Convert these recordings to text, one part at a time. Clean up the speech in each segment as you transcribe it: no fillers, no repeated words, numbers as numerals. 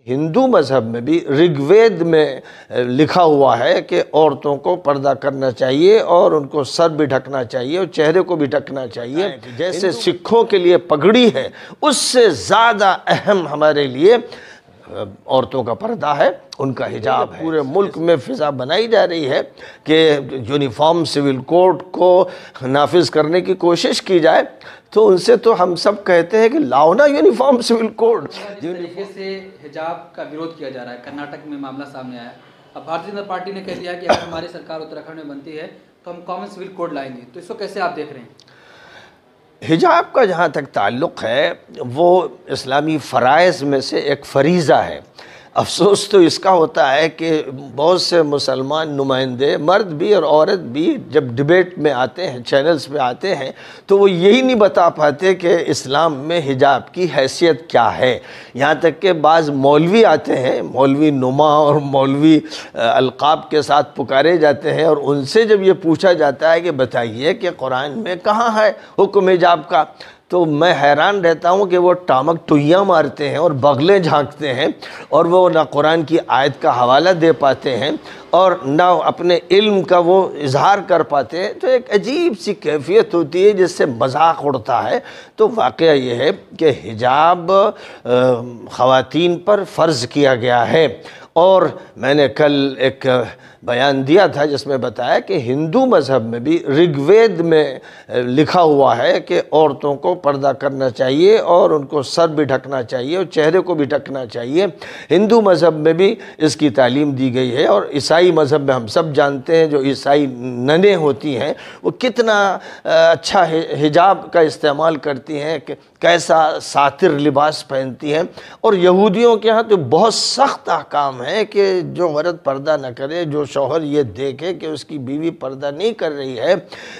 ہندو مذہب میں بھی رگوید میں لکھا ہوا ہے کہ عورتوں کو پردہ کرنا چاہیے اور ان کو سر بھی ڈھکنا چاہیے اور چہرے کو بھی ڈھکنا چاہیے. جیسے سکھوں کے لیے پگڑی ہے، اس سے زیادہ اہم ہمارے لیے عورتوں کا پردہ ہے، ان کا حجاب ہے. پورے ملک میں فضا بنائی جا رہی ہے کہ یونیفارم سول کوڈ کو نافذ کرنے کی کوشش کی جائے، تو ان سے تو ہم سب کہتے ہیں کہ لاؤ نا یونیفارم سول کوڈ. جس طریقے سے حجاب کا ویرودھ کیا جا رہا ہے، کرناٹک میں معاملہ سامنے آیا. اب بھارتیہ جنتا پارٹی نے کہہ دیا کہ اگر ہماری سرکار اتراکھنڈ میں بنتی ہے تو ہم کامن سول کوڈ لائیں گے، تو اس کو کیسے آپ دیکھ رہے ہیں؟ حجاب کا جہاں تک تعلق ہے، وہ اسلامی فرائض میں سے ایک فریضہ ہے. افسوس تو اس کا ہوتا ہے کہ بہت سے مسلمان نمائندے، مرد بھی اور عورت بھی، جب ڈیبیٹ میں آتے ہیں، چینلز پہ آتے ہیں، تو وہ یہی نہیں بتا پاتے کہ اسلام میں حجاب کی حیثیت کیا ہے. یہاں تک کہ بعض مولوی آتے ہیں، مولوی نما اور مولوی القاب کے ساتھ پکارے جاتے ہیں، اور ان سے جب یہ پوچھا جاتا ہے کہ بتائیے کہ قرآن میں کہاں ہے حکم حجاب کا، تو میں حیران رہتا ہوں کہ وہ ٹامک ٹوئیاں مارتے ہیں اور بغلیں جھانکتے ہیں، اور وہ نہ قرآن کی آیت کا حوالہ دے پاتے ہیں اور نہ اپنے علم کا وہ اظہار کر پاتے ہیں. تو ایک عجیب سی کیفیت ہوتی ہے جس سے مذاق اڑتا ہے. تو واقعہ یہ ہے کہ حجاب خواتین پر فرض کیا گیا ہے، اور میں نے کل ایک بیان دیا تھا جس میں بتایا کہ ہندو مذہب میں بھی رگوید میں لکھا ہوا ہے کہ عورتوں کو پردہ کرنا چاہیے اور ان کو سر بھی ڈھکنا چاہیے اور چہرے کو بھی ڈھکنا چاہیے. ہندو مذہب میں بھی اس کی تعلیم دی گئی ہے، اور عیسائی مذہب میں ہم سب جانتے ہیں جو عیسائی ننیں ہوتی ہیں وہ کتنا اچھا حجاب کا استعمال کرتی ہیں، کہ کیسا ساتر لباس پہنتی ہیں. اور یہودیوں کے ہاں تو بہت سخت احکام ہیں کہ جو مرد پردہ نہ کرے، جو شوہر یہ دیکھے کہ اس کی بیوی پردہ نہیں کر رہی ہے،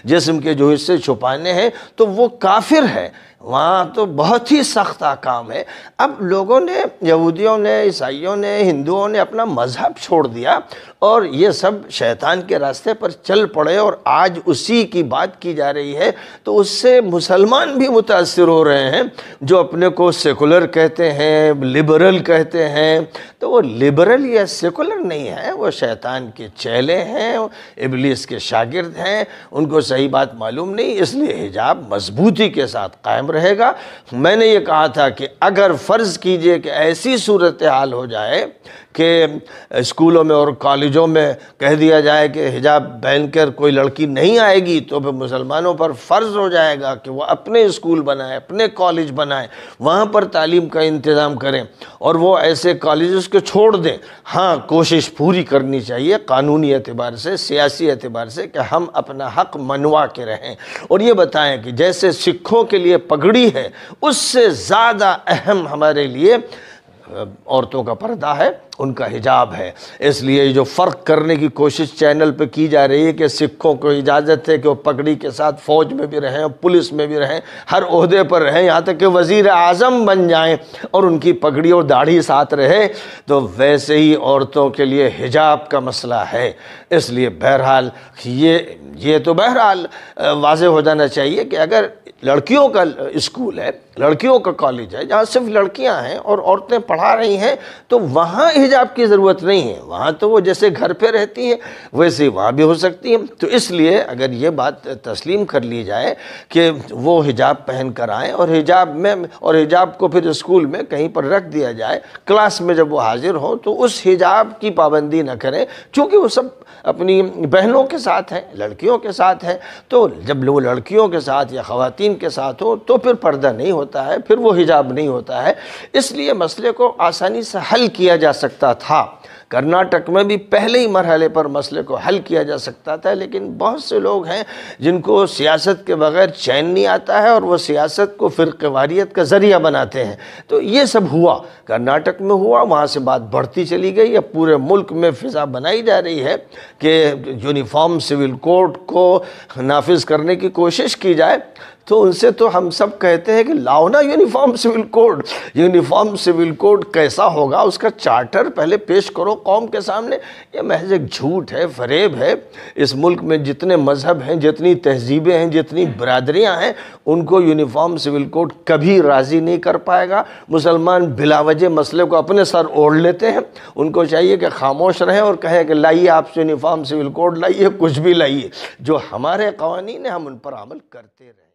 جسم کے جو حصے چھپانے ہیں، تو وہ کافر ہے. وہاں تو بہت ہی سخت احکام ہے. اب لوگوں نے، یہودیوں نے، عیسائیوں نے، ہندوؤں نے اپنا مذہب چھوڑ دیا اور یہ سب شیطان کے راستے پر چل پڑے، اور آج اسی کی بات کی جا رہی ہے. تو اس سے مسلمان بھی متاثر ہو رہے ہیں جو اپنے کو سیکولر کہتے ہیں، لبرل کہتے ہیں. تو وہ لبرل یا سیکولر نہیں ہے، وہ شیطان کے چیلے ہیں، ابلیس کے شاگرد ہیں. ان کو صحیح بات معلوم نہیں، اس لیے حجاب مضبوطی کے ساتھ قائم رہے گا. میں نے یہ کہا تھا کہ اگر فرض کیجئے کہ ایسی صورتحال ہو جائے کہ اسکولوں میں اور کالجوں میں کہہ دیا جائے کہ حجاب پہن کر کوئی لڑکی نہیں آئے گی، تو پھر مسلمانوں پر فرض ہو جائے گا کہ وہ اپنے اسکول بنائیں، اپنے کالج بنائیں، وہاں پر تعلیم کا انتظام کریں، اور وہ ایسے کالجز کو چھوڑ دیں. ہاں، کوشش پوری کرنی چاہیے قانونی اعتبار سے، سیاسی اعتبار سے، کہ ہم اپنا حق منوا کے رہیں، اور یہ بتائیں کہ جیسے سکھوں کے لیے پگڑی ہے، اس سے زیادہ اہم ہمارے لیے عورتوں کا پردہ ہے، ان کا حجاب ہے. اس لیے جو فرق کرنے کی کوشش چینل پہ کی جا رہی ہے کہ سکھوں کو اجازت ہے کہ وہ پگڑی کے ساتھ فوج میں بھی رہیں، پولیس میں بھی رہیں، ہر عہدے پر رہیں، یہاں تک کہ وزیر اعظم بن جائیں اور ان کی پگڑی اور داڑھی ساتھ رہے، تو ویسے ہی عورتوں کے لیے حجاب کا مسئلہ ہے. اس لیے بہرحال یہ تو بہرحال واضح ہو جانا چاہیے کہ اگر لڑکیوں کا اسکول ہے، لڑکیوں کا کالج ہے، جہاں صرف لڑکیاں ہیں اور عورتیں پڑھا رہی ہیں، تو وہاں حجاب کی ضرورت نہیں ہے. وہاں تو وہ جیسے گھر پہ رہتی ہیں ویسے وہاں بھی ہو سکتی ہیں. تو اس لیے اگر یہ بات تسلیم کر لی جائے کہ وہ حجاب پہن کر آئیں، اور حجاب کو پھر اسکول میں کہیں پر رکھ دیا جائے، کلاس میں جب وہ حاضر ہوں تو اس حجاب کی پابندی نہ کریں، چونکہ وہ سب اپنی بہنوں کے ساتھ ہیں، لڑکیوں کے ساتھ ہیں. تو جب وہ لڑکیوں کے ساتھ یا خواتین کے ساتھ ہو تو پھر پردہ نہیں ہوتا ہے، پھر وہ حجاب نہیں ہوتا ہے. اس لیے مسئلے کو آسانی سے حل کیا جا سکتا تھا. کرناٹک میں بھی پہلے ہی مرحلے پر مسئلے کو حل کیا جا سکتا تھا، لیکن بہت سے لوگ ہیں جن کو سیاست کے بغیر چین نہیں آتا ہے، اور وہ سیاست کو فرقہ واریت کا ذریعہ بناتے ہیں. تو یہ سب ہوا، کرناٹک میں ہوا، وہاں سے بات بڑھتی چلی گئی. اب پورے ملک میں فضا بنائی جا رہی ہے کہ یونیفارم سول کوڈ کو نافذ کرنے کی کوشش کی جائے. تو ان سے تو ہم سب کہتے ہیں کہ لاؤ نا uniform civil code. Uniform civil code کیسا ہوگا اس کا چارٹر پہلے پیش کرو قوم کے سامنے. یہ محض ایک جھوٹ ہے، فریب ہے. اس ملک میں جتنے مذہب ہیں، جتنی تہذیبیں ہیں، جتنی برادریاں ہیں، ان کو یونیفارم سول کوڈ کبھی راضی نہیں کر پائے گا. مسلمان بلا وجہ مسئلے کو اپنے سر اوڑھ لیتے ہیں. ان کو چاہیے کہ خاموش رہیں اور کہیں کہ لائیے آپ یونیفارم سول کوڈ لائیے، کچھ بھی لائیے. جو ہمارے قوانین ہیں ہم ان پر عمل کرتے رہیں.